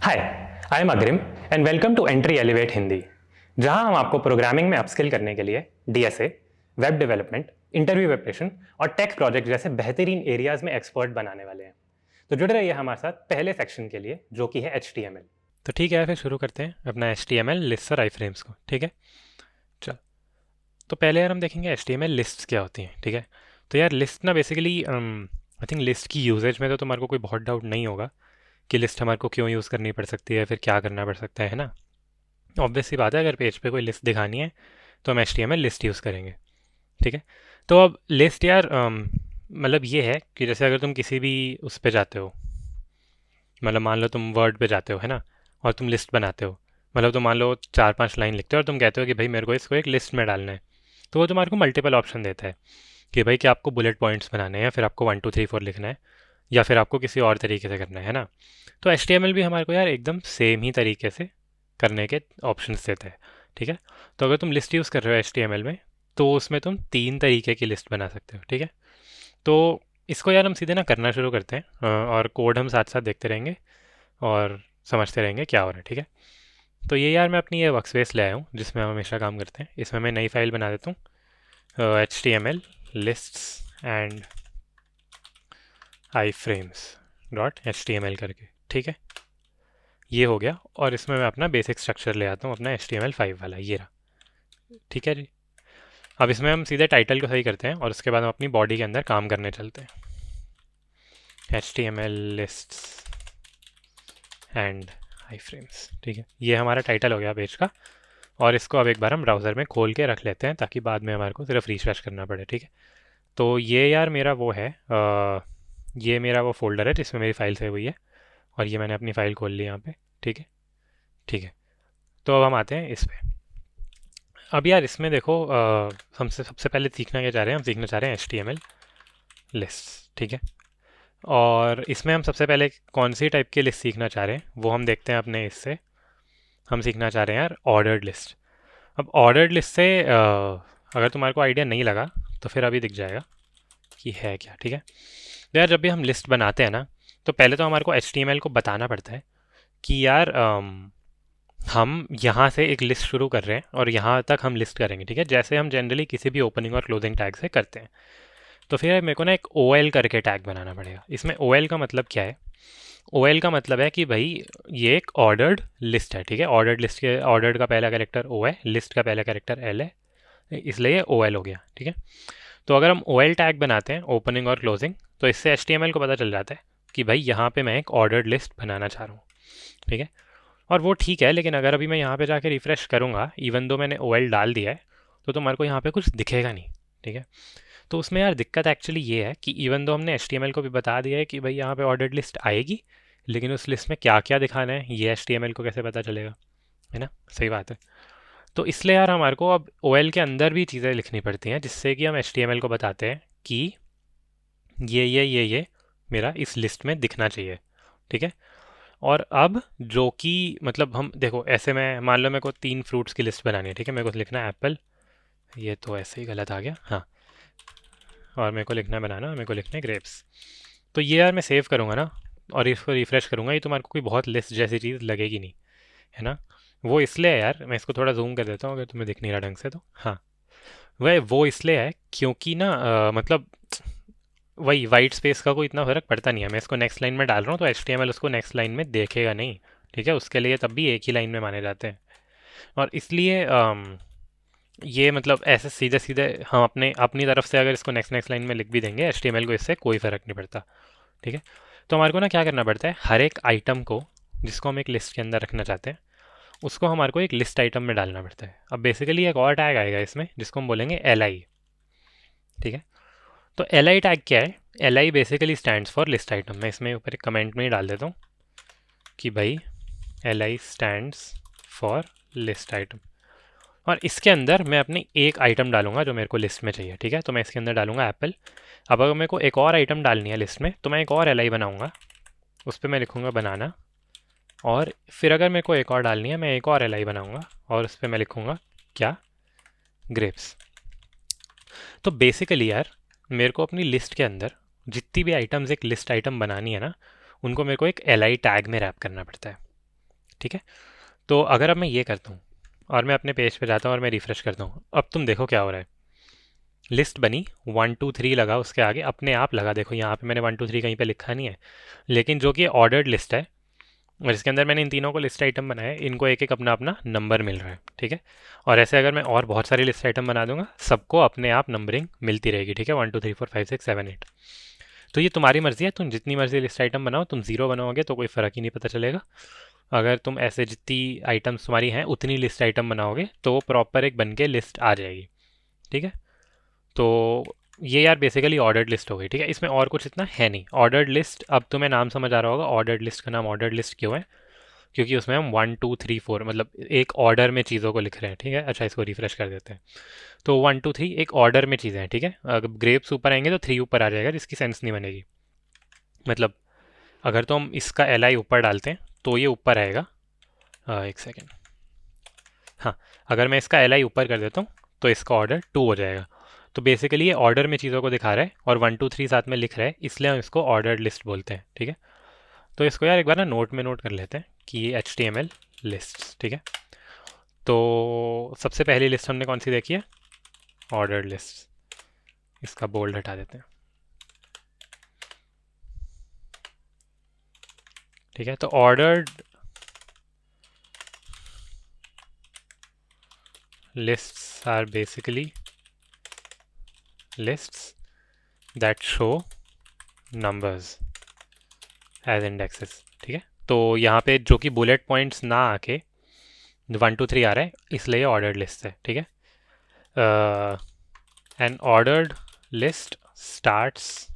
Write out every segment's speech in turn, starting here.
Hi, I am Agrim and welcome to Entri elevate Hindi, जहां हम आपको प्रोग्रामिंग में अपस्किल करने के लिए DSA, web development, interview preparation और टेक प्रोजेक्ट जैसे बेहतरीन एरियाज में एक्सपर्ट बनाने वाले हैं। तो जुड़े रहिए हमारे साथ पहले सेक्शन के लिए, जो कि है HTML। तो ठीक है, फिर शुरू करते हैं अपना HTML लिस्ट और आईफ्रेम्स को। ठीक है, चल। तो पहले यार हम देखेंगे HTML लिस्ट्स क्या होती हैं। ठीक है, तो यार लिस्ट ना बेसिकली आई थिंक लिस्ट की यूजेज में तो तुम्हारे को कोई बहुत डाउट नहीं होगा कि लिस्ट हमारे को क्यों यूज़ करनी पड़ सकती है, फिर क्या करना पड़ सकता है ना। ऑब्वियस सी बात है, अगर पेज पे कोई लिस्ट दिखानी है तो हम HTML लिस्ट यूज़ करेंगे। ठीक है, तो अब लिस्ट यार मतलब ये है कि जैसे अगर तुम किसी भी उस पे जाते हो, मतलब मान लो तुम वर्ड पे जाते हो है ना, और तुम लिस्ट बनाते हो। मतलब तुम मान लो 4-5 लाइन लिखते हो और तुम कहते हो कि भाई मेरे को इसको एक लिस्ट में डालना है। तो वो तुम्हारे को मल्टीपल ऑप्शन देता है कि भाई कि आपको बुलेट पॉइंट्स बनाने हैं, या फिर आपको 1 2 3 4 लिखना है, या फिर आपको किसी और तरीके से करना है ना। तो HTML भी हमारे को यार एकदम सेम ही तरीके से करने के ऑप्शंस देता है। ठीक है, तो अगर तुम लिस्ट यूज़ कर रहे हो HTML में, तो उसमें तुम 3 तरीके की लिस्ट बना सकते हो। ठीक है, तो इसको यार हम सीधे ना करना शुरू करते हैं, और कोड हम साथ साथ देखते रहेंगे और समझते रहेंगे क्या हो रहा है। ठीक है, तो ये यार मैं अपनी ये वर्कस्पेस ले आया हूँ जिसमें हम हमेशा काम करते हैं। इसमें मैं नई फाइल बना देता हूँ, HTML lists and iframes .html करके। ठीक है, ये हो गया, और इसमें मैं अपना बेसिक स्ट्रक्चर ले आता हूँ, अपना HTML5 वाला, ये रहा। ठीक है जी, अब इसमें हम सीधे टाइटल को सही करते हैं और उसके बाद हम अपनी बॉडी के अंदर काम करने चलते हैं। HTML lists and iframes। ठीक है, ये हमारा टाइटल हो गया पेज का, और इसको अब एक बार हम ब्राउज़र में खोल के रख लेते हैं ताकि बाद में हमारे को सिर्फ रिफ्रेश करना पड़े। ठीक है, तो ये यार मेरा वो है, ये मेरा वो फोल्डर है जिसमें मेरी फाइल सेव हुई है, और ये मैंने अपनी फ़ाइल खोल ली यहाँ पे। ठीक है, ठीक है, तो अब हम आते हैं इस पे। अब यार इसमें देखो, हमसे सबसे पहले सीखना क्या चाह रहे हैं, हम सीखना चाह रहे हैं HTML लिस्ट। ठीक है, और इसमें हम सबसे पहले कौन सी टाइप की लिस्ट सीखना चाह रहे हैं वो हम देखते हैं अपने इससे। हम सीखना चाह रहे हैं यार ऑर्डर्ड लिस्ट। अब ऑर्डर्ड लिस्ट से अगर तुम्हारे को आइडिया नहीं लगा तो फिर अभी दिख जाएगा कि है क्या। ठीक है, तो यार जब भी हम लिस्ट बनाते हैं ना, तो पहले तो हमारे को HTML को बताना पड़ता है कि यार हम यहाँ से एक लिस्ट शुरू कर रहे हैं और यहाँ तक हम लिस्ट करेंगे। ठीक है, जैसे हम जनरली किसी भी ओपनिंग और क्लोजिंग टैग से करते हैं। तो फिर मेरे को ना एक OL करके टैग बनाना पड़ेगा। इसमें OL का मतलब क्या है? OL का मतलब है कि भाई ये एक ऑर्डर्ड लिस्ट है। ठीक है, ऑर्डर्ड लिस्ट के ऑर्डर्ड का पहला कैरेक्टर O है, लिस्ट का पहला कैरेक्टर L है, इसलिए ये OL हो गया। ठीक है, तो अगर हम OL टैग बनाते हैं ओपनिंग और क्लोजिंग, तो इससे HTML को पता चल जाता है कि भाई यहाँ पे मैं एक ऑर्डर्ड लिस्ट बनाना चाह रहा हूँ। ठीक है, और वो ठीक है, लेकिन अगर अभी मैं यहाँ पे जाके रिफ़्रेश करूँगा, इवन दो मैंने OL डाल दिया है, तो तुम्हारे को यहाँ पे कुछ दिखेगा नहीं। ठीक है, तो उसमें यार दिक्कत एक्चुअली ये है कि इवन दो हमने HTML को भी बता दिया है कि भाई यहाँ पे ऑर्डर्ड लिस्ट आएगी, लेकिन उस लिस्ट में क्या क्या दिखाना है ये HTML को कैसे पता चलेगा, है ना। सही बात है, तो इसलिए यार हमारे को अब OL के अंदर भी चीज़ें लिखनी पड़ती हैं जिससे कि हम HTML को बताते हैं कि ये मेरा इस लिस्ट में दिखना चाहिए। ठीक है, और अब जो कि मतलब हम देखो, ऐसे में मान लो मेरे को 3 फ्रूट्स की लिस्ट बनानी है। ठीक है, मेरे को लिखना है एप्पल, ये तो ऐसे ही गलत आ गया, हाँ। और मेरे को लिखना है बनाना, मेरे को लिखना है ग्रेप्स। तो ये यार मैं सेव करूँगा ना और इसको रिफ़्रेश करूँगा, ये तुम्हारे को कोई बहुत लिस्ट जैसी चीज़ लगेगी नहीं, है ना। वो इसलिए है यार, मैं इसको थोड़ा जूम कर देता हूँ अगर तुम्हें दिख नहीं रहा ढंग से तो। हाँ, वह वो इसलिए है क्योंकि ना मतलब वही वाइट स्पेस का कोई इतना फ़र्क पड़ता नहीं है। मैं इसको नेक्स्ट लाइन में डाल रहा हूँ तो HTML उसको नेक्स्ट लाइन में देखेगा नहीं। ठीक है, उसके लिए तब भी एक ही लाइन में माने जाते हैं, और इसलिए ये मतलब ऐसे सीधे सीधे हम अपने अपनी तरफ से अगर इसको नेक्स्ट नेक्स्ट लाइन में लिख भी देंगे, HTML को इससे कोई फ़र्क नहीं पड़ता। ठीक है, तो हमारे को ना क्या करना पड़ता है, हर एक आइटम को जिसको हम एक लिस्ट के अंदर रखना चाहते हैं उसको हमारे को एक लिस्ट आइटम में डालना पड़ता है। अब बेसिकली एक और टैग आएगा इसमें जिसको हम बोलेंगे LI। ठीक है, तो LI टैग क्या है? LI basically stands for list item. मैं इसमें ऊपर एक कमेंट में ही डाल देता हूँ कि भाई LI stands for list item, और इसके अंदर मैं अपनी एक आइटम डालूंगा जो मेरे को लिस्ट में चाहिए। ठीक है, तो मैं इसके अंदर डालूंगा एप्पल। अब अगर मेरे को एक और आइटम डालनी है लिस्ट में तो मैं एक और LI बनाऊंगा, उस पर मैं लिखूंगा बनाना, और फिर अगर मेरे को एक और डालनी है मैं एक और LI बनाऊंगा और उस पर मैं लिखूंगा क्या, ग्रेप्स। तो बेसिकली यार मेरे को अपनी लिस्ट के अंदर जितनी भी आइटम्स एक लिस्ट आइटम बनानी है ना, उनको मेरे को एक LI टैग में रैप करना पड़ता है। ठीक है। तो अगर अब मैं ये करता हूँ और मैं अपने पेज पे जाता हूँ और मैं रिफ्रेश करता हूँ, अब तुम देखो क्या हो रहा है। लिस्ट बनी, 1 2 3 लगा उसके आगे, अपने आप लगा। देखो यहाँ पे मैंने 1 2 3 कहीं पे लिखा नहीं है, लेकिन जो कि ऑर्डर्ड लिस्ट है और इसके अंदर मैंने इन तीनों को लिस्ट आइटम बनाया है, इनको एक एक अपना अपना नंबर मिल रहा है, ठीक है। और ऐसे अगर मैं और बहुत सारी लिस्ट आइटम बना दूंगा, सबको अपने आप नंबरिंग मिलती रहेगी, ठीक है, 1 2 3 4 5 6 7 8। तो ये तुम्हारी मर्जी है, तुम जितनी मर्जी लिस्ट आइटम बनाओ। तुम जीरो बनाओगे तो कोई फ़र्क ही नहीं पता चलेगा। अगर तुम ऐसे जितनी आइटम्स तुम्हारी हैं उतनी लिस्ट आइटम बनाओगे तो वो प्रॉपर एक बन के लिस्ट आ जाएगी, ठीक है। तो ये यार बेसिकली ऑर्डर्ड लिस्ट हो गई, ठीक है। इसमें और कुछ इतना है नहीं। ऑर्डर्ड लिस्ट, अब तुम्हें नाम समझ आ रहा होगा ऑर्डर्ड लिस्ट का नाम ऑर्डर्ड लिस्ट क्यों है, क्योंकि उसमें हम 1 2 3 4 मतलब एक ऑर्डर में चीज़ों को लिख रहे हैं, ठीक है। अच्छा, इसको रिफ्रेश कर देते हैं। तो 1 2 3 एक ऑर्डर में चीज़ें हैं, ठीक है। अगर ग्रेप्स ऊपर आएंगे तो 3 ऊपर आ जाएगा, जिसकी सेंस नहीं बनेगी। मतलब अगर तो हम इसका एल आई ऊपर डालते हैं तो ये ऊपर आएगा। एक सेकेंड, हाँ, अगर मैं इसका एल आई ऊपर कर देता हूँ तो इसका ऑर्डर 2 हो जाएगा। तो बेसिकली ये ऑर्डर में चीज़ों को दिखा रहा है और 1 2 3 साथ में लिख रहा है, इसलिए हम इसको ऑर्डर्ड लिस्ट बोलते हैं, ठीक है। तो इसको यार एक बार ना नोट में नोट कर लेते हैं कि ये HTML लिस्ट, ठीक है। तो सबसे पहली लिस्ट हमने कौन सी देखी है, ऑर्डर्ड लिस्ट। इसका बोल्ड हटा देते हैं, ठीक है। तो ordered lists are basically lists that show numbers as indexes, ठीक है। तो यहाँ पे जो कि बुलेट पॉइंट्स ना आके 1 2 3 आ रहा है, इसलिए ऑर्डर्ड लिस्ट है, ठीक है। एन ऑर्डर्ड लिस्ट स्टार्ट्स,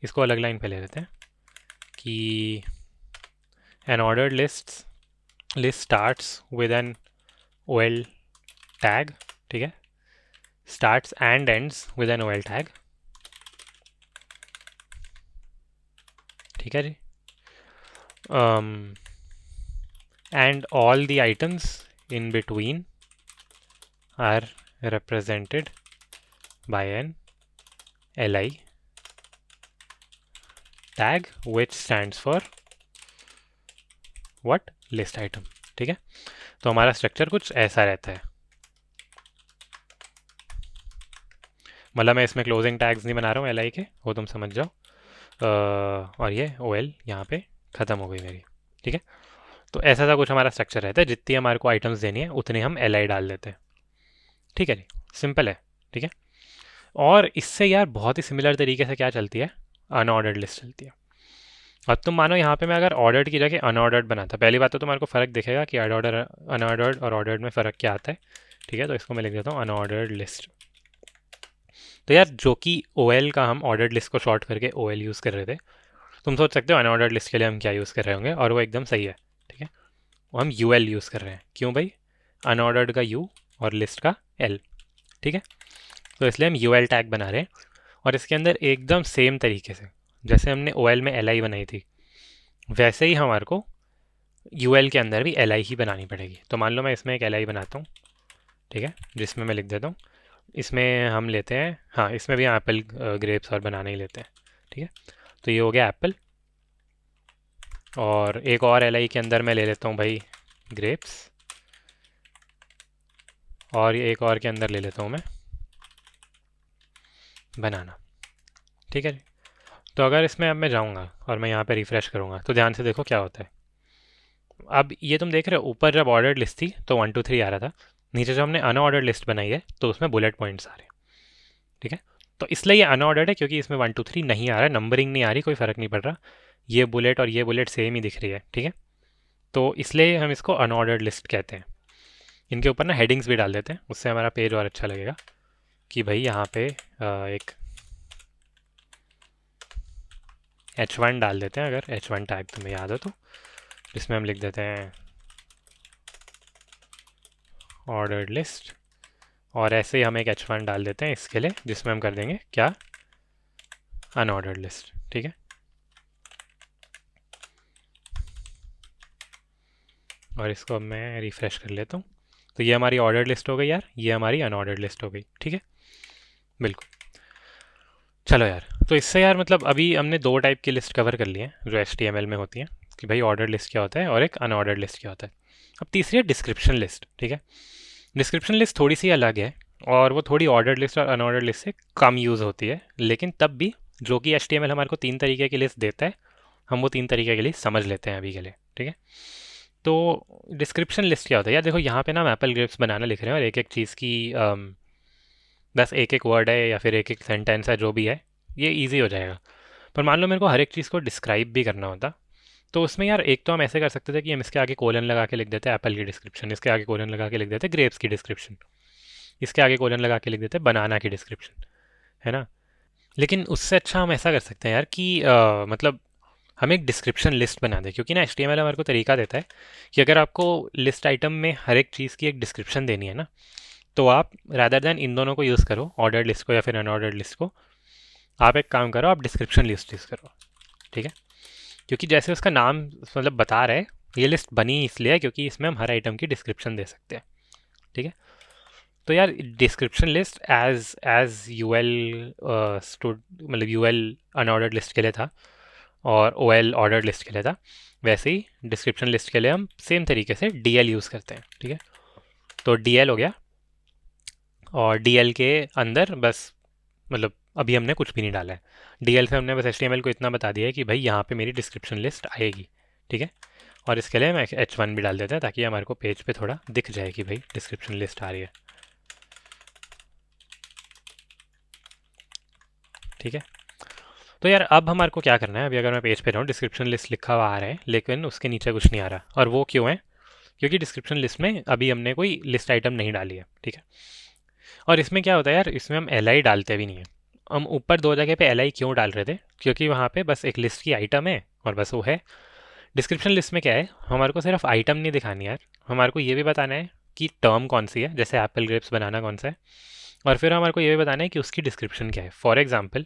इसको अलग लाइन पे ले लेते हैं कि an ordered list starts with an OL tag, ठीक है। Starts and ends with an OL tag, ठीक है जी। And all the items in between are represented by an LI tag which stands for what, list item, ठीक है। तो हमारा structure कुछ ऐसा रहता है। मतलब मैं इसमें क्लोजिंग टैग्स नहीं बना रहा हूँ LI के, वो तुम समझ जाओ। और ये OL यहाँ पे ख़त्म हो गई मेरी, ठीक है। तो ऐसा सा कुछ हमारा स्ट्रक्चर रहता है, जितनी हमारे को आइटम्स देनी है उतने हम LI डाल देते हैं, ठीक है जी। सिंपल है, ठीक है। और इससे यार बहुत ही सिमिलर तरीके से क्या चलती है, अनऑर्डर्ड लिस्ट चलती है। अब तुम मानो यहाँ पे मैं अगर ऑर्डर्ड की जगह अनऑर्डर्ड बनाता, पहली बात तो तुम्हारे को फ़र्क दिखेगा कि अनऑर्डर्ड और ऑर्डर्ड में फ़र्क क्या आता है, ठीक है। तो इसको मैं लिख देता हूँ अनऑर्डर्ड लिस्ट। तो यार जो कि OL का हम ऑर्डर्ड लिस्ट को शॉर्ट करके OL यूज़ कर रहे थे, तुम सोच सकते हो अनऑर्डर्ड लिस्ट के लिए हम क्या यूज़ कर रहे होंगे, और वो एकदम सही है, ठीक है। वो हम UL यूज़ कर रहे हैं। क्यों भाई, अनऑर्डर्ड का U और लिस्ट का L, ठीक है। तो इसलिए हम UL टैग बना रहे हैं, और इसके अंदर एकदम सेम तरीके से जैसे हमने OL में LI बनाई थी, वैसे ही हमारे को UL के अंदर भी LI ही बनानी पड़ेगी। तो मान लो मैं इसमें एक LI बनाता हूँ, ठीक है, जिसमें मैं लिख देता हूँ, इसमें हम लेते हैं, हाँ इसमें भी एप्पल ग्रेप्स और बनाना ही लेते हैं, ठीक है। तो ये हो गया एप्पल, और एक और LI के अंदर मैं ले लेता हूँ भाई ग्रेप्स, और ये एक और के अंदर ले लेता हूँ मैं बनाना, ठीक है। तो अगर इसमें अब मैं जाऊँगा और मैं यहाँ पे रिफ़्रेश करूँगा तो ध्यान से देखो क्या होता है। अब ये तुम देख रहे हो, ऊपर जब ऑर्डर्ड लिस्ट थी तो 1 2 3 आ रहा था, नीचे जब हमने अनऑर्डर्ड लिस्ट बनाई है तो उसमें बुलेट पॉइंट्स आ रहे हैं, ठीक है। तो इसलिए ये अनऑर्डर्ड है क्योंकि इसमें 1 2 3 नहीं आ रहा है, नंबरिंग नहीं आ रही, कोई फ़र्क नहीं पड़ रहा, ये बुलेट और ये बुलेट सेम ही दिख रही है, ठीक है। तो इसलिए हम इसको अनऑर्डर्ड लिस्ट कहते हैं। इनके ऊपर ना हेडिंग्स भी डाल देते हैं, उससे हमारा पेज और अच्छा लगेगा कि भाई यहाँ पे एक H1 डाल देते हैं, अगर H1 टैग तुम्हें याद हो तो, जिसमें हम लिख देते हैं ऑर्डर्ड लिस्ट, और ऐसे ही हम एक H1 डाल देते हैं इसके लिए, जिसमें हम कर देंगे क्या, अनऑर्डर्ड लिस्ट, ठीक है। और इसको अब मैं रिफ़्रेश कर लेता हूँ, तो ये हमारी ऑर्डर्ड लिस्ट हो गई यार, ये हमारी अनऑर्डर्ड लिस्ट हो गई, ठीक है, बिल्कुल। चलो यार, तो इससे यार मतलब अभी हमने 2 टाइप की लिस्ट कवर कर ली है जो HTML में होती हैं। कि भाई ऑर्डर लिस्ट क्या होता है और एक अनऑर्डर्ड लिस्ट क्या होता है। अब तीसरी है डिस्क्रिप्शन लिस्ट, ठीक है। डिस्क्रिप्शन लिस्ट थोड़ी सी अलग है और वो थोड़ी ऑर्डर्ड लिस्ट और अनऑर्डर्ड लिस्ट से कम यूज़ होती है, लेकिन तब भी जो कि HTML हमारे को 3 तरीके की लिस्ट देता है, हम वो 3 तरीके की लिस्ट समझ लेते हैं अभी के लिए, ठीक है। तो डिस्क्रिप्शन लिस्ट क्या होता है यार, देखो यहाँ पे ना हम एप्पल ग्रेप्स बनाना लिख रहे हैं और एक एक चीज़ की बस एक एक वर्ड है या फिर एक एक सेंटेंस है, जो भी है ये ईजी हो जाएगा। पर मान लो मेरे को हर एक चीज़ को डिस्क्राइब भी करना होता, तो उसमें यार एक तो हम ऐसे कर सकते थे कि हम इसके आगे कोलन लगा के लिख देते एप्पल की डिस्क्रिप्शन, इसके आगे कोलन लगा के लिख देते ग्रेप्स की डिस्क्रिप्शन, इसके आगे कोलन लगा के लिख देते बनाना की डिस्क्रिप्शन, है ना। लेकिन उससे अच्छा हम ऐसा कर सकते हैं यार कि मतलब हम एक डिस्क्रिप्शन लिस्ट बना दें, क्योंकि ना HTML हमारे को तरीका देता है कि अगर आपको लिस्ट आइटम में हर एक चीज़ की एक डिस्क्रिप्शन देनी है ना, तो आप रादर देन इन दोनों को यूज़ करो, ऑर्डर्ड लिस्ट को या फिर अनऑर्डर्ड लिस्ट को, आप एक काम करो, आप डिस्क्रिप्शन लिस्ट यूज़ करो, ठीक है। क्योंकि जैसे उसका नाम मतलब बता रहा है, ये लिस्ट बनी इसलिए है क्योंकि इसमें हम हर आइटम की डिस्क्रिप्शन दे सकते हैं, ठीक है। तो यार description list as as UL मतलब यूएल अनऑर्डर्ड लिस्ट के लिए था और OL ऑर्डर्ड लिस्ट के लिए था, वैसे ही डिस्क्रिप्शन लिस्ट के लिए हम सेम तरीके से DL यूज़ करते हैं, ठीक है। तो DL हो गया, और DL के अंदर बस मतलब अभी हमने कुछ भी नहीं डाला है, DL से हमने बस HTML को इतना बता दिया है कि भाई यहाँ पे मेरी डिस्क्रिप्शन लिस्ट आएगी, ठीक है। और इसके लिए हम H1 भी डाल देते हैं ताकि हमारे को पेज पे थोड़ा दिख जाए कि भाई डिस्क्रिप्शन लिस्ट आ रही है, ठीक है। तो यार अब हमारे को क्या करना है, अभी अगर मैं पेज पे रहूँ डिस्क्रिप्शन लिस्ट लिखा हुआ आ रहा है लेकिन उसके नीचे कुछ नहीं आ रहा, और वो क्यों है, क्योंकि डिस्क्रिप्शन लिस्ट में अभी हमने कोई लिस्ट आइटम नहीं डाली है, ठीक है। और इसमें क्या होता है यार, इसमें हम LI डालते भी नहीं है। हम ऊपर 2 जगह पे LI क्यों डाल रहे थे, क्योंकि वहाँ पे बस एक लिस्ट की आइटम है और बस वो है। डिस्क्रिप्शन लिस्ट में क्या है, हमारे को सिर्फ आइटम नहीं दिखानी है यार, हमारे को ये भी बताना है कि टर्म कौन सी है, जैसे एप्पल ग्रेप्स बनाना कौन सा है, और फिर हमारे को ये भी बताना है कि उसकी डिस्क्रिप्शन क्या है। फॉर एग्जाम्पल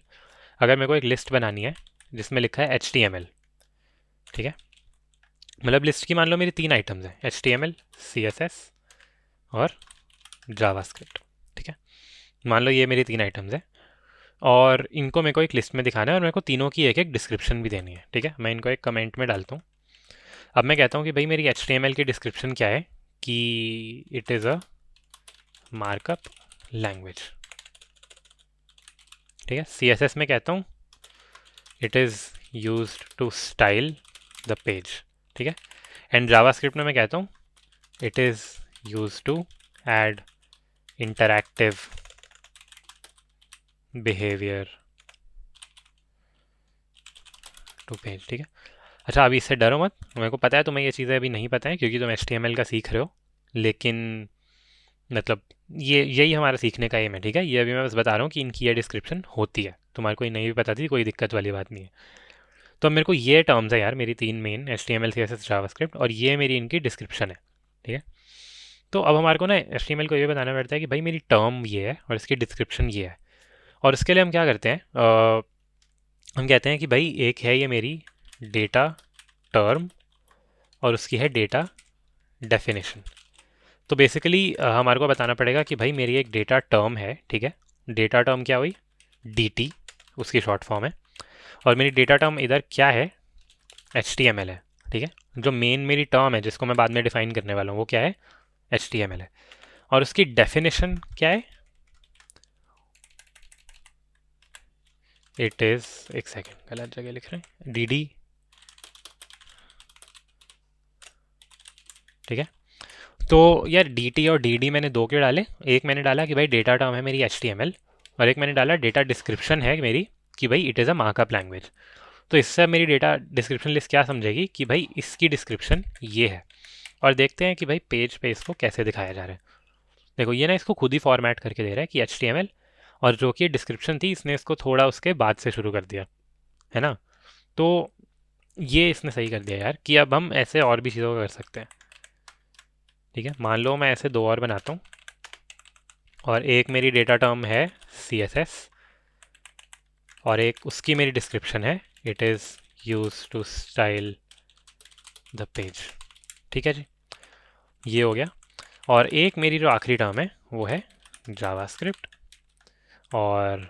अगर मेरे को एक लिस्ट बनानी है जिसमें लिखा है HTML, ठीक है, मतलब लिस्ट की मान लो मेरी 3 आइटम्स हैं, HTML, CSS और जावास्क्रिप्ट, ठीक है। मान लो ये मेरी 3 आइटम्स हैं और इनको मेरे को एक लिस्ट में दिखाना है और मेरे को तीनों की एक एक डिस्क्रिप्शन भी देनी है, ठीक है। मैं इनको एक कमेंट में डालता हूँ। अब मैं कहता हूँ कि भाई मेरी HTML की डिस्क्रिप्शन क्या है, कि it is a markup language, ठीक है। CSS में कहता हूँ it is used to style the page, ठीक है। एंड जावास्क्रिप्ट में मैं कहता हूँ it is used to add interactive behaviour to page, ठीक है। अच्छा अभी इससे डरो मत, मेरे को पता है तुम्हें ये चीज़ें अभी नहीं पता है क्योंकि तुम HTML का सीख रहे हो, लेकिन मतलब ये यही हमारा सीखने का एम है, ठीक है। ये अभी मैं बस बता रहा हूँ कि इनकी ये डिस्क्रिप्शन होती है, तुम्हारे को ये नहीं भी पता थी, कोई दिक्कत वाली बात नहीं है। तो अब मेरे को ये टर्म्स है यार, मेरी 3 मेन HTML, CSS, जावास्क्रिप्ट, और ये मेरी इनकी डिस्क्रिप्शन है, ठीक है। तो अब हमारे को ना HTML को ये बताना पड़ता है कि भाई मेरी टर्म ये है और इसकी डिस्क्रिप्शन ये है। और इसके लिए हम क्या करते हैं, हम कहते हैं कि भाई एक है ये मेरी डेटा टर्म और उसकी है डेटा डेफिनेशन। तो बेसिकली हमारे को बताना पड़ेगा कि भाई मेरी एक डेटा टर्म है, ठीक है। डेटा टर्म क्या हुई, DT उसकी शॉर्ट फॉर्म है, और मेरी डेटा टर्म इधर क्या है, HTML है, ठीक है। जो मेन मेरी टर्म है जिसको मैं बाद में डिफाइन करने वाला हूँ वो क्या है, HTML है। और उसकी डेफिनेशन क्या है, इट इज़, एक सेकेंड गलत जगह लिख रहे हैं, DD, ठीक है। तो यार DT और DD मैंने 2 क्यों डाले, एक मैंने डाला कि भाई डेटा टर्म है मेरी HTML, और एक मैंने डाला डेटा डिस्क्रिप्शन है मेरी कि भाई it is a markup language. तो इससे मेरी डेटा डिस्क्रिप्शन लिस्ट क्या समझेगी कि भाई इसकी डिस्क्रिप्शन ये है। और देखते हैं कि भाई पेज पे इसको कैसे दिखाया जा रहा है। देखो ये ना इसको खुद ही फॉर्मेट करके दे रहा है कि HTML, और जो कि डिस्क्रिप्शन थी इसने इसको थोड़ा उसके बाद से शुरू कर दिया, है ना। तो ये इसने सही कर दिया यार कि अब हम ऐसे और भी चीज़ों को कर सकते हैं, ठीक है। मान लो मैं ऐसे 2 और बनाता हूँ, और एक मेरी डेटा टर्म है CSS और एक उसकी मेरी डिस्क्रिप्शन है it is use to style the page, ठीक है जी, ये हो गया। और एक मेरी जो आखिरी टर्म है वो है जावास्क्रिप्ट, और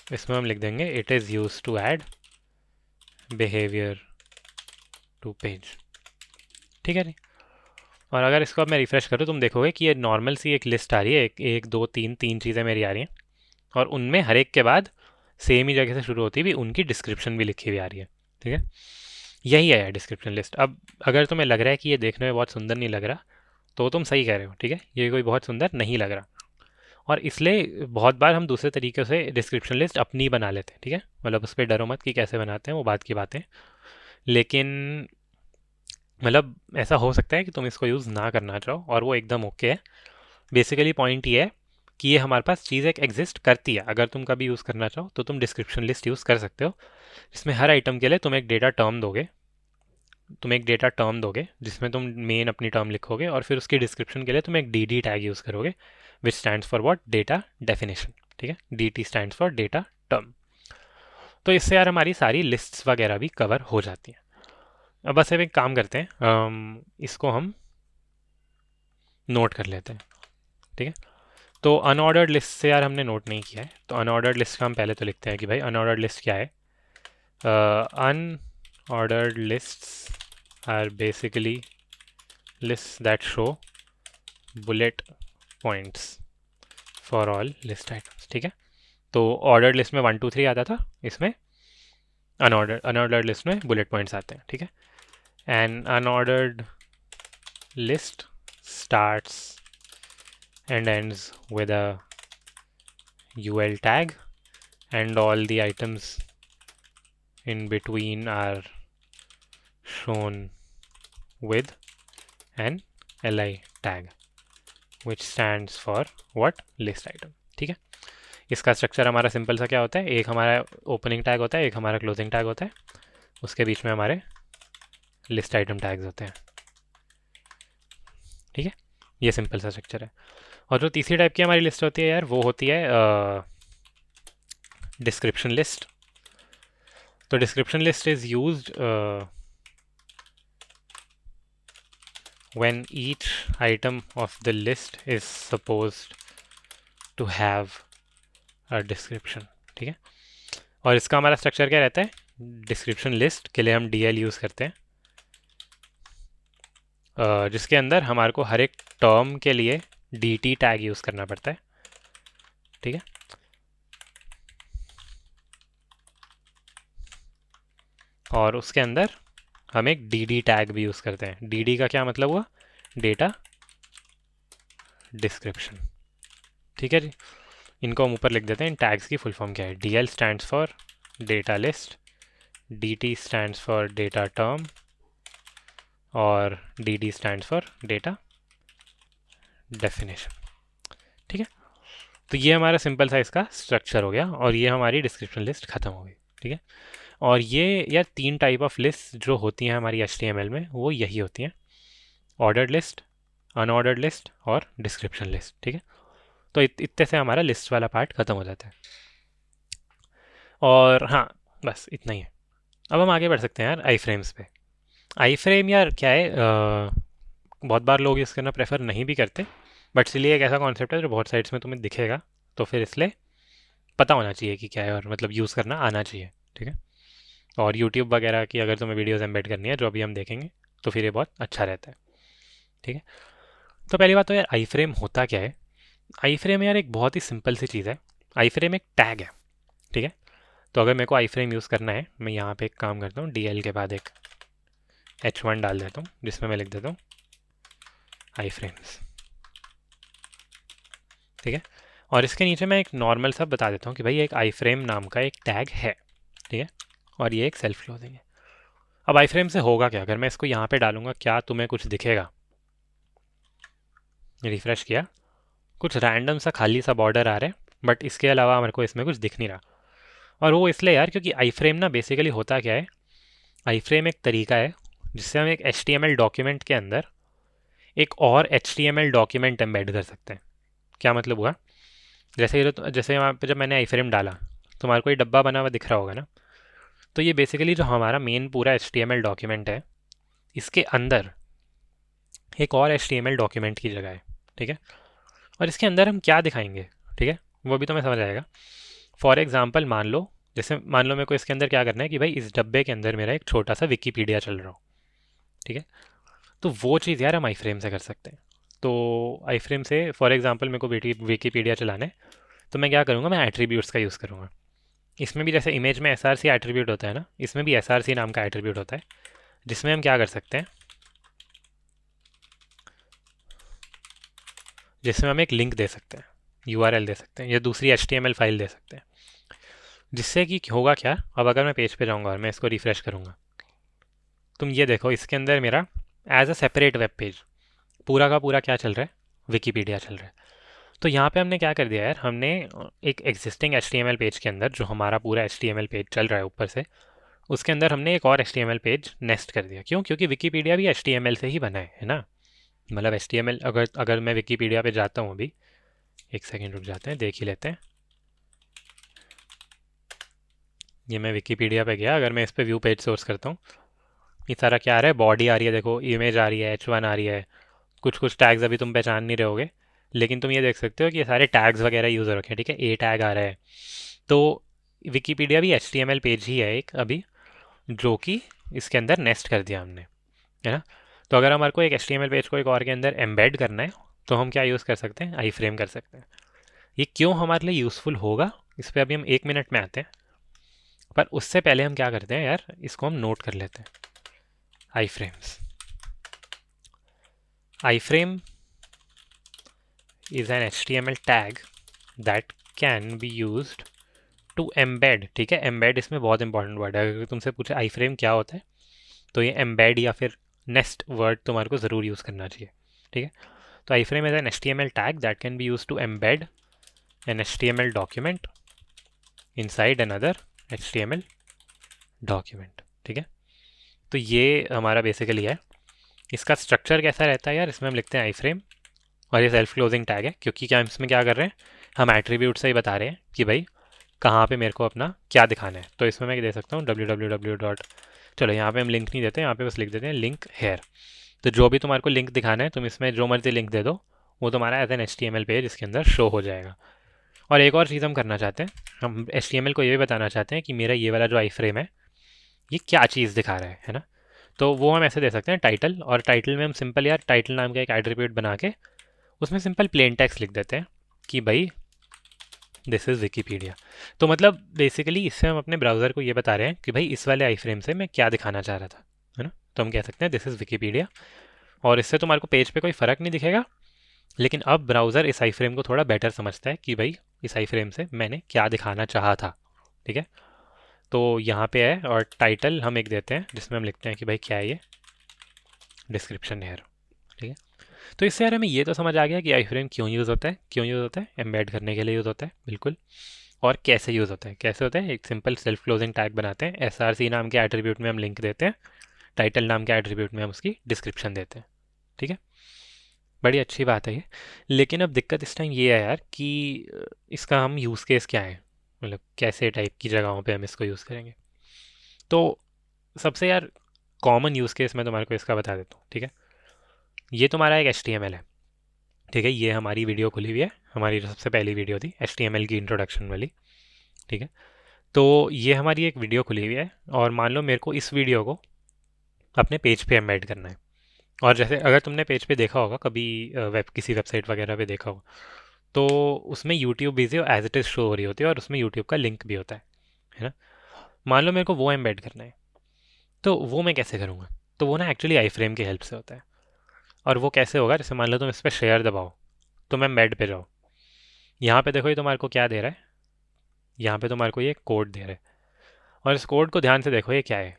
इसमें हम लिख देंगे it is use to add behaviour to page. ठीक है जी। और अगर इसको अब मैं रिफ़्रेश करूँ तुम देखोगे कि ये नॉर्मल सी एक लिस्ट आ रही है, एक एक दो तीन तीन चीज़ें मेरी आ रही हैं, और उनमें हर एक के बाद सेम ही जगह से शुरू होती हुई उनकी डिस्क्रिप्शन भी लिखी हुई आ रही है। ठीक है, यही है डिस्क्रिप्शन लिस्ट। अब अगर तुम्हें लग रहा है कि ये देखने में बहुत सुंदर नहीं लग रहा, तो तुम सही कह रहे हो। ठीक है, ये कोई बहुत सुंदर नहीं लग रहा, और इसलिए बहुत बार हम दूसरे तरीके से डिस्क्रिप्शन लिस्ट अपनी बना लेते हैं। ठीक है, मतलब उस पर डरो मत कि कैसे बनाते हैं, वो बात की बातें। लेकिन मतलब ऐसा हो सकता है कि तुम इसको यूज़ ना करना चाहो, और वो एकदम ओके है। बेसिकली पॉइंट ये है कि ये हमारे पास चीज़ एक एग्जिस्ट करती है। अगर तुम कभी यूज़ करना चाहो तो तुम डिस्क्रिप्शन लिस्ट यूज़ कर सकते हो, जिसमें हर आइटम के लिए तुम एक डेटा टर्म दोगे जिसमें तुम मेन अपनी टर्म लिखोगे, और फिर उसकी डिस्क्रिप्शन के लिए तुम एक डी टैग यूज़ करोगे, विच stands for what, data definition. ठीक है, D stands for data term. तो इससे यार हमारी सारी लिस्ट्स वगैरह भी कवर हो जाती हैं। अब बस अब एक काम करते हैं, इसको हम नोट कर लेते हैं। ठीक है, तो अनऑर्डर्ड लिस्ट से यार हमने नोट नहीं किया है, तो अनऑर्डर्ड लिस्ट का हम पहले तो लिखते हैं कि भाई अनऑर्डर्ड लिस्ट क्या है। Unordered lists are basically lists that show bullet points for all list items। ठीक है, तो ऑर्डर्ड लिस्ट में 1 2 3 आता था, इसमें अनऑर्डर्ड लिस्ट में बुलेट पॉइंट्स आते हैं। ठीक है, and unordered list starts and ends with a UL tag, and all the items in between are shown with an LI tag which stands for what, list item। ठीक है, इसका structure हमारा simple सा क्या होता है, एक हमारा ओपनिंग टैग होता है, एक हमारा क्लोजिंग टैग होता है, उसके बीच में हमारे लिस्ट आइटम टैग्स होते हैं। ठीक है, ये सिंपल सा स्ट्रक्चर है। और जो तीसरी टाइप की हमारी लिस्ट होती है यार, वो होती है डिस्क्रिप्शन लिस्ट। तो description list is used when each item of the list is supposed to have a description। ठीक है, और इसका हमारा स्ट्रक्चर क्या रहता है, डिस्क्रिप्शन लिस्ट के लिए हम DL यूज़ करते हैं, जिसके अंदर हमारे को हर एक टर्म के लिए DT टैग यूज़ करना पड़ता है। ठीक है, और उसके अंदर हम एक DD टैग भी यूज़ करते हैं। DD का क्या मतलब हुआ, डेटा डिस्क्रिप्शन। ठीक है जी, इनको हम ऊपर लिख देते हैं। इन टैग्स की फुल फॉर्म क्या है, DL stands for data list, DT stands for data term, और DD stands for data definition. ठीक है, तो ये हमारा सिंपल सा इसका स्ट्रक्चर हो गया, और ये हमारी डिस्क्रिप्शन लिस्ट ख़त्म हो गई। ठीक है, और ये यार 3 टाइप ऑफ लिस्ट जो होती हैं हमारी HTML में, वो यही होती हैं, ऑर्डर्ड लिस्ट, अनऑर्डर्ड लिस्ट और डिस्क्रिप्शन लिस्ट। ठीक है, तो इतने से हमारा लिस्ट वाला पार्ट ख़त्म हो जाता है। और हाँ, बस इतना ही है। अब हम आगे बढ़ सकते हैं यार आई फ्रेम्स पे। आई फ्रेम यार क्या है, बहुत बार लोग यूज़ करना प्रेफर नहीं भी करते, बट इसलिए एक ऐसा कॉन्सेप्ट है जो बहुत साइट्स में तुम्हें दिखेगा, तो फिर इसलिए पता होना चाहिए कि क्या है, और मतलब यूज़ करना आना चाहिए। ठीक है, और यूट्यूब वगैरह की अगर तुम्हें वीडियोस एम्बेड करनी है, जो अभी हम देखेंगे, तो फिर ये बहुत अच्छा रहता है। ठीक है, तो पहली बात तो यार आई फ्रेम होता क्या है। आई फ्रेम यार एक बहुत ही सिंपल सी चीज़ है। आई फ्रेम एक टैग है। ठीक है, तो अगर मेरे को आई फ्रेम यूज़ करना है, मैं यहाँ पे एक काम करता हूँ, DL के बाद एक H1 डाल देता हूँ, जिसमें मैं लिख देता हूँ आई फ्रेम्स। ठीक है, और इसके नीचे मैं एक नॉर्मल सा बता देता हूँ कि भाई एक आई फ्रेम नाम का एक टैग है। ठीक है, और ये एक सेल्फ क्लोजिंग है। अब आई फ्रेम से होगा क्या, अगर मैं इसको यहाँ पे डालूंगा, क्या तुम्हें कुछ दिखेगा, रिफ्रेश किया, कुछ रैंडम सा खाली सा बॉर्डर आ रहा है, बट इसके अलावा मेरे को इसमें कुछ दिख नहीं रहा। और वो इसलिए यार क्योंकि आई फ्रेम ना बेसिकली होता क्या है, आई फ्रेम एक तरीका है जिससे हम एक HTML डॉक्यूमेंट के अंदर एक और HTML डॉक्यूमेंट एम्बेड कर सकते हैं। क्या मतलब हुआ, जैसे वहाँ पे जब मैंने आई फ्रेम डाला, तुम्हारे को ये डब्बा बना हुआ दिख रहा होगा ना, तो ये बेसिकली जो हमारा मेन पूरा HTML डॉक्यूमेंट है, इसके अंदर एक और HTML डॉक्यूमेंट की जगह है। ठीक है, और इसके अंदर हम क्या दिखाएंगे, ठीक है, वो भी तुम्हें समझ आएगा। फॉर एग्जांपल मान लो, जैसे मान लो मेरे को इसके अंदर क्या करना है कि भाई इस डब्बे के अंदर मेरा एक छोटा सा विकीपीडिया चल रहा हो, ठीक है। तो वो चीज़ यार हम आई फ्रेम से कर सकते हैं। तो आई फ्रेम से फॉर एग्जांपल मेरे को विकीपीडिया चलाना है, तो मैं क्या करूँगा, मैं एट्रीब्यूट्स का यूज़ करूँगा। इसमें भी जैसे इमेज में एस आर सी एट्रीब्यूट होता है ना, इसमें भी एस आर सी नाम का एट्रीब्यूट होता है, जिसमें हम क्या कर सकते हैं, जिसमें हम एक लिंक दे सकते हैं, यूआरएल दे सकते हैं, या दूसरी एचटीएमएल फाइल दे सकते हैं। जिससे कि होगा क्या, अब अगर मैं पेज पे जाऊँगा और मैं इसको रिफ्रेश करूँगा, तुम ये देखो इसके अंदर मेरा as a separate web page पूरा का पूरा क्या चल रहा है, विकीपीडिया चल रहा है। तो यहाँ पे हमने क्या कर दिया यार, हमने एक एग्जिस्टिंग एचटीएमएल पेज के अंदर जो हमारा पूरा एचटीएमएल पेज चल रहा है ऊपर से, उसके अंदर हमने एक और एचटीएमएल पेज नेस्ट कर दिया। क्यों? क्योंकि विकीपीडिया भी एचटीएमएल से ही बना है ना। मतलब एचटीएमएल, अगर अगर मैं विकीपीडिया पे जाता हूँ अभी, एक सेकेंड रुक जाते हैं, देख ही लेते हैं। ये मैं विकीपीडिया पे गया, अगर मैं इस पे व्यू पेज सोर्स करता हूँ, ये सारा क्या आ रहा है, बॉडी आ रही है, देखो इमेज आ रही है, H1 आ रही है, कुछ कुछ टैग्स अभी तुम पहचान नहीं रहे होगे, लेकिन तुम ये देख सकते हो कि ये सारे टैग्स वगैरह यूज़ हो रखे हैं, ठीक है, ए टैग आ रहा है। तो विकीपीडिया भी एचटीएमएल पेज ही है एक अभी, जो कि इसके अंदर नेस्ट कर दिया हमने, है ना। तो अगर हमारे को एक एचटीएमएल पेज को एक और के अंदर एम्बेड करना है, तो हम क्या यूज़ कर सकते हैं, आई फ्रेम कर सकते हैं। ये क्यों हमारे लिए यूज़फुल होगा, इस पर अभी हम 1 मिनट में आते हैं, पर उससे पहले हम क्या करते हैं यार, इसको हम नोट कर लेते हैं। Iframes, iframe is an HTML tag that can be used to embed, ठीक है। embed इसमें बहुत इंपॉर्टेंट वर्ड है, अगर तुमसे पूछे आई फ्रेम क्या होता है, तो ये embed या फिर नेस्ट वर्ड तुम्हारे को ज़रूर यूज़ करना चाहिए, ठीक है। तो iframe is an HTML tag that can be used to embed an HTML document inside another HTML document, ठीक है। तो ये हमारा बेसिकली है। इसका स्ट्रक्चर कैसा रहता है यार, इसमें हम लिखते हैं आई फ्रेम, और ये सेल्फ क्लोजिंग टैग है, क्योंकि क्या इसमें क्या कर रहे हैं, हम एट्रीब्यूट से ही बता रहे हैं कि भाई कहाँ पे मेरे को अपना क्या दिखाना है। तो इसमें मैं दे सकता हूँ www डॉट, चलो यहाँ पे हम लिंक नहीं देते, यहाँ पे बस लिख देते हैं लिंक हेयर। तो जो भी तुम्हारे को लिंक दिखाना है, तुम इसमें जो मर्जी लिंक दे दो, वो तुम्हारा एज एन HTML पेज इसके अंदर शो हो जाएगा। और एक और चीज़ हम करना चाहते हैं, हम HTML को ये भी बताना चाहते हैं कि मेरा ये वाला जो आई फ्रेम है, ये क्या चीज़ दिखा रहा है ना। तो वो हम ऐसे दे सकते हैं टाइटल, और टाइटल में हम सिंपल यार टाइटल नाम का एक एट्रीब्यूट बना के उसमें सिंपल प्लेन टेक्स्ट लिख देते हैं कि भाई दिस इज़ विकीपीडिया। तो मतलब बेसिकली इससे हम अपने ब्राउज़र को ये बता रहे हैं कि भाई इस वाले आई फ्रेम से मैं क्या दिखाना चाह रहा था, है ना। तो हम कह सकते हैं दिस इज़ विकीपीडिया, और इससे तुम्हारे को पेज पे कोई फ़र्क नहीं दिखेगा, लेकिन अब ब्राउज़र इस आई फ्रेम को थोड़ा बेटर समझता है कि भाई इस आई फ्रेम से मैंने क्या दिखाना चाहा था, ठीक है। तो यहाँ पे है, और टाइटल हम एक देते हैं जिसमें हम लिखते हैं कि भाई क्या है ये, डिस्क्रिप्शन हेयर, ठीक है। तो इससे यार हमें ये तो समझ आ गया कि आई फ्रेम क्यों यूज़ होता है, क्यों यूज़ होता है, एम्बेड करने के लिए यूज़ होता है बिल्कुल, और कैसे यूज़ होता है, कैसे होता है। एक सिंपल सेल्फ क्लोजिंग टैग बनाते हैं, SRC नाम के एट्रीब्यूट में हम लिंक देते हैं, टाइटल नाम के एट्रीब्यूट में हम उसकी डिस्क्रिप्शन देते हैं, ठीक है। बड़ी अच्छी बात है ये। लेकिन अब दिक्कत इस टाइम ये है यार कि इसका हम यूज़ केस क्या है, मतलब कैसे टाइप की जगहों पे हम इसको यूज़ करेंगे। तो सबसे यार कॉमन यूज़ केस मैं तुम्हारे को इसका बता देता हूँ, ठीक है। ये तुम्हारा एक HTML है, ठीक है। ये हमारी वीडियो खुली हुई है, हमारी जो सबसे पहली वीडियो थी HTML की इंट्रोडक्शन वाली, ठीक है। तो ये हमारी एक वीडियो खुली हुई है, और मान लो मेरे को इस वीडियो को अपने पेज पे एम्बेड करना है। और जैसे अगर तुमने पेज पे देखा होगा कभी, किसी वेबसाइट वगैरह पे देखा होगा, तो उसमें YouTube video as it is show हो रही होती है, और उसमें यूट्यूब का लिंक भी होता है ना। मान लो मेरे को वो एम्बेड करना है, तो वो मैं कैसे करूँगा। तो वो ना एक्चुअली आई फ्रेम की हेल्प से होता है। और वो कैसे होगा, जैसे मान लो तुम इस पर शेयर दबाओ, तुम एम्बेड पे जाओ, यहाँ पे देखो ये तुम्हारे को क्या दे रहा है, यहाँ पे तुम्हारे को ये कोड दे रहा है, और इस कोड को ध्यान से देखो, ये क्या है,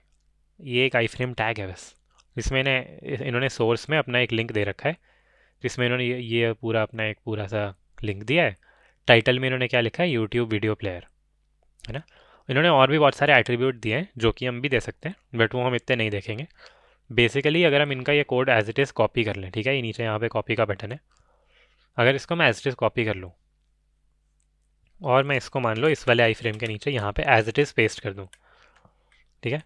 ये एक आई फ्रेम टैग है बस। इसमें इन्होंने सोर्स में अपना एक लिंक दे रखा है, जिसमें इन्होंने ये पूरा अपना एक पूरा सा लिंक दिया है। टाइटल में इन्होंने क्या लिखा है, यूट्यूब वीडियो प्लेयर, है ना। इन्होंने और भी बहुत सारे एट्रीब्यूट दिए हैं जो कि हम भी दे सकते हैं, बट वो हम इतने नहीं देखेंगे। बेसिकली अगर हम इनका ये code as it is copy कर लें, ठीक है, ये नीचे यहाँ पे कॉपी का बटन है, अगर इसको मैं एज इट इज़ कॉपी कर लूँ, और मैं इसको मान लो इस वाले आई फ्रेम के नीचे यहाँ पे एज इट इज़ पेस्ट कर दूँ, ठीक है।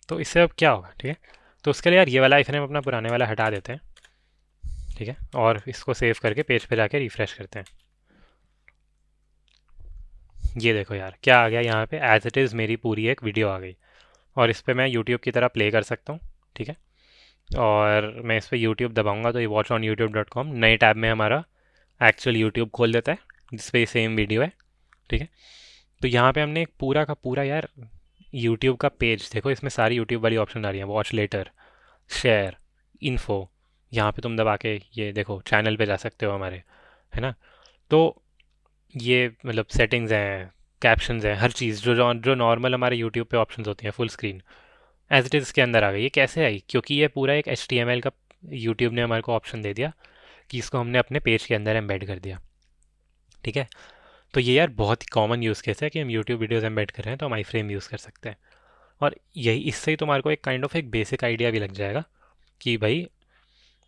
तो इससे अब क्या होगा, ठीक है। तो उसके लिए यार ये वाला आई फ्रेम अपना पुराने वाला हटा देते हैं, ठीक है, और इसको सेव करके पेज पे जाके रिफ्रेश करते हैं। ये देखो यार क्या आ गया यहाँ पे, एज इट इज़ मेरी पूरी एक वीडियो आ गई और इस पर मैं यूट्यूब की तरह प्ले कर सकता हूँ। ठीक है, और मैं इस पर यूट्यूब दबाऊँगा तो ये वॉच ऑन यूट्यूब.com नए टैब में हमारा एक्चुअल यूट्यूब खोल देता है जिस पे सेम वीडियो है। ठीक है, तो यहाँ पे हमने एक पूरा का पूरा यार यूट्यूब का पेज देखो, इसमें सारी यूट्यूब वाली ऑप्शन आ रही हैं, वॉच लेटर, शेयर, इन्फो। यहाँ पे तुम दबा के ये देखो चैनल पे जा सकते हो हमारे, है ना। तो ये मतलब सेटिंग्स हैं, कैप्शंस हैं, हर चीज़ जो नॉर्मल हमारे यूट्यूब पे ऑप्शंस होती हैं full screen, as it is इसके अंदर आ गई। ये कैसे आई? क्योंकि ये पूरा एक HTML का यूट्यूब ने हमारे को ऑप्शन दे दिया कि इसको हमने अपने पेज के अंदर एम्बेड कर दिया। ठीक है, तो ये यार बहुत ही कॉमन यूज़ केस है कि हम यूट्यूब वीडियोस एम्बेड कर रहे हैं तो हम आई फ्रेम यूज़ कर सकते हैं। और यही इससे ही तुम्हारे को एक काइंड ऑफ एक बेसिक आइडिया भी लग जाएगा कि भाई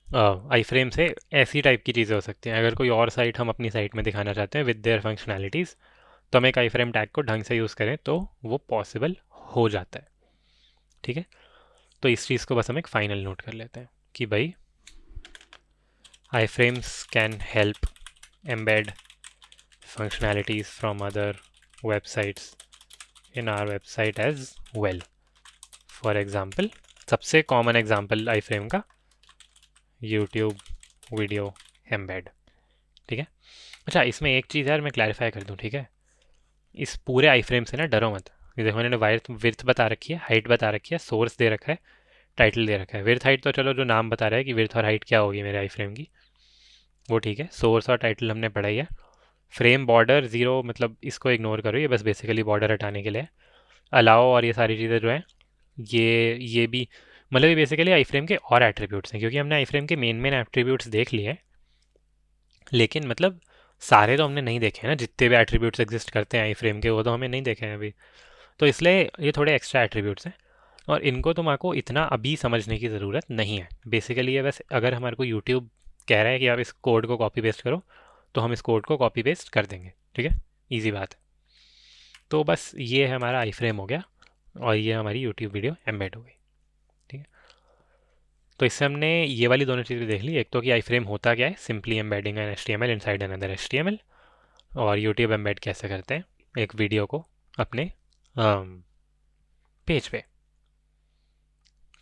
आई फ्रेम से ऐसी टाइप की चीज़ें हो सकती हैं। अगर कोई और साइट हम अपनी साइट में दिखाना चाहते हैं विद देयर फंक्शनैलिटीज़, तो हम एक आई फ्रेम टैग को ढंग से यूज़ करें तो वो पॉसिबल हो जाता है। ठीक है, तो इस चीज़ को बस हम एक फाइनल नोट कर लेते हैं कि भाई iframes can help embed functionalities from other websites in our website as well. For example, सबसे कॉमन एग्जाम्पल आई फ्रेम का यूट्यूब वीडियो एम्बेड। ठीक है, अच्छा इसमें एक चीज़ यार मैं क्लैरिफाई कर दूं। ठीक है, इस पूरे आई फ्रेम से ना डरो मत। ये देखो मैंने वायर विड्थ बता रखी है, हाइट बता रखी है, सोर्स दे रखा है, टाइटल दे रखा है। विड्थ हाइट तो चलो जो नाम बता रहा है कि विड्थ और हाइट क्या होगी मेरे आई फ्रेम की, वो ठीक है। सोर्स और टाइटल हमने पढ़ाई है। फ्रेम बॉर्डर ज़ीरो मतलब इसको इग्नोर करो, ये बस बेसिकली बॉर्डर हटाने के लिए। अलाउ और ये सारी चीज़ें जो हैं ये भी मतलब ये बेसिकली आई फ्रेम के और एट्रीब्यूट्स हैं, क्योंकि हमने आई फ्रेम के मेन एट्रीब्यूट्स देख लिए हैं, लेकिन मतलब सारे तो हमने नहीं देखे हैं ना, जितने भी एट्रीब्यूट्स एग्जिस्ट करते हैं आई फ्रेम के वो तो हमें नहीं देखे हैं अभी। तो इसलिए ये थोड़े एक्स्ट्रा एट्रीब्यूट्स हैं और इनको तुमको इतना अभी समझने की ज़रूरत नहीं है। बेसिकली ये बस अगर हमारे को यूट्यूब कह रहा है कि आप इस कोड को कॉपी पेस्ट करो तो हम इस कोड को कॉपी पेस्ट कर देंगे। ठीक है, ईजी बात है। तो बस ये है हमारा आई फ्रेम हो गया और ये हमारी यूट्यूब वीडियो एम्बेड हो गई। ठीक है, तो इससे हमने ये वाली दोनों चीज़ें देख ली। एक तो कि आई फ्रेम होता क्या है, simply embedding an HTML inside another HTML, और यूट्यूब एम्बेड कैसे करते हैं एक वीडियो को अपने पेज पे।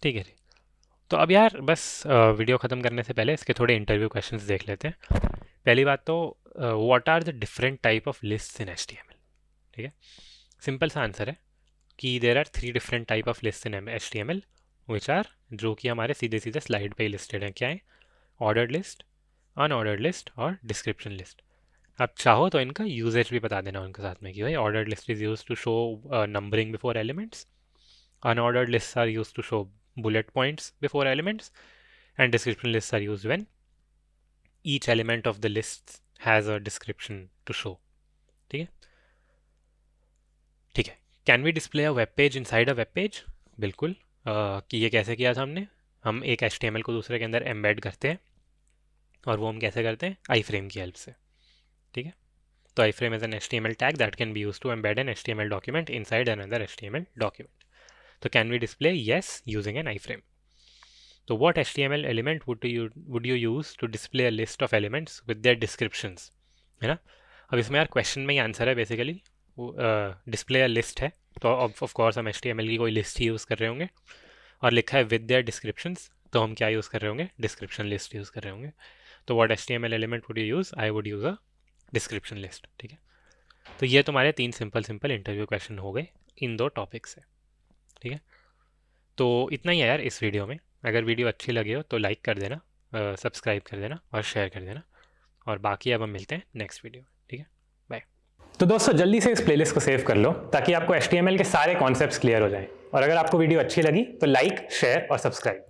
ठीक है जी, तो अब यार बस वीडियो ख़त्म करने से पहले इसके थोड़े इंटरव्यू क्वेश्चंस देख लेते हैं। पहली बात तो what are the different type of lists in HTML। ठीक है, सिंपल सा आंसर है कि there are 3 different type of list in HTML which are, जो कि हमारे सीधे सीधे स्लाइड पे ही लिस्टेड हैं। क्या है? ऑर्डर्ड लिस्ट, अनऑर्डर्ड लिस्ट और डिस्क्रिप्शन लिस्ट। आप चाहो तो इनका यूजेज भी बता देना उनके साथ में कि भाई ordered list is use to show numbering before elements, unordered list are use to show bullet points before elements, and description lists are used when each element of the list has a description to show. ठीक है, ठीक है। Can we display a web page inside a web page? बिल्कुल। कि ये कैसे किया था हमने, हम एक HTML को दूसरे के अंदर एम्बेड करते हैं और वो हम कैसे करते हैं? आई फ्रेम की हेल्प से। ठीक है, तो iframe is an HTML tag that can be use to embed an HTML document inside another HTML document. तो can we display? Yes, using an iframe. तो what HTML element would you use to display a list of elements with their descriptions? है ना। अब इसमें यार question में ही answer है basically, display list है तो ऑफ कोर्स हम HTML की कोई लिस्ट ही यूज़ कर रहे होंगे, और लिखा है विद देयर डिस्क्रिप्शंस तो हम क्या यूज़ कर रहे होंगे? डिस्क्रिप्शन लिस्ट यूज़ कर रहे होंगे। तो what HTML element would you use? I would use a description list. ठीक है, तो ये तुम्हारे 3 सिंपल इंटरव्यू क्वेश्चन हो गए इन 2 टॉपिक से। ठीक है, तो इतना ही है यार इस वीडियो में। अगर वीडियो अच्छी लगी हो तो लाइक कर देना, सब्सक्राइब कर देना और शेयर कर देना, और बाकी अब हम मिलते हैं नेक्स्ट वीडियो में। ठीक है, बाय। तो दोस्तों जल्दी से इस प्लेलिस्ट को सेव कर लो ताकि आपको HTML के सारे कॉन्सेप्ट्स क्लियर हो जाएं। और अगर आपको वीडियो अच्छी लगी तो लाइक, शेयर और सब्सक्राइब।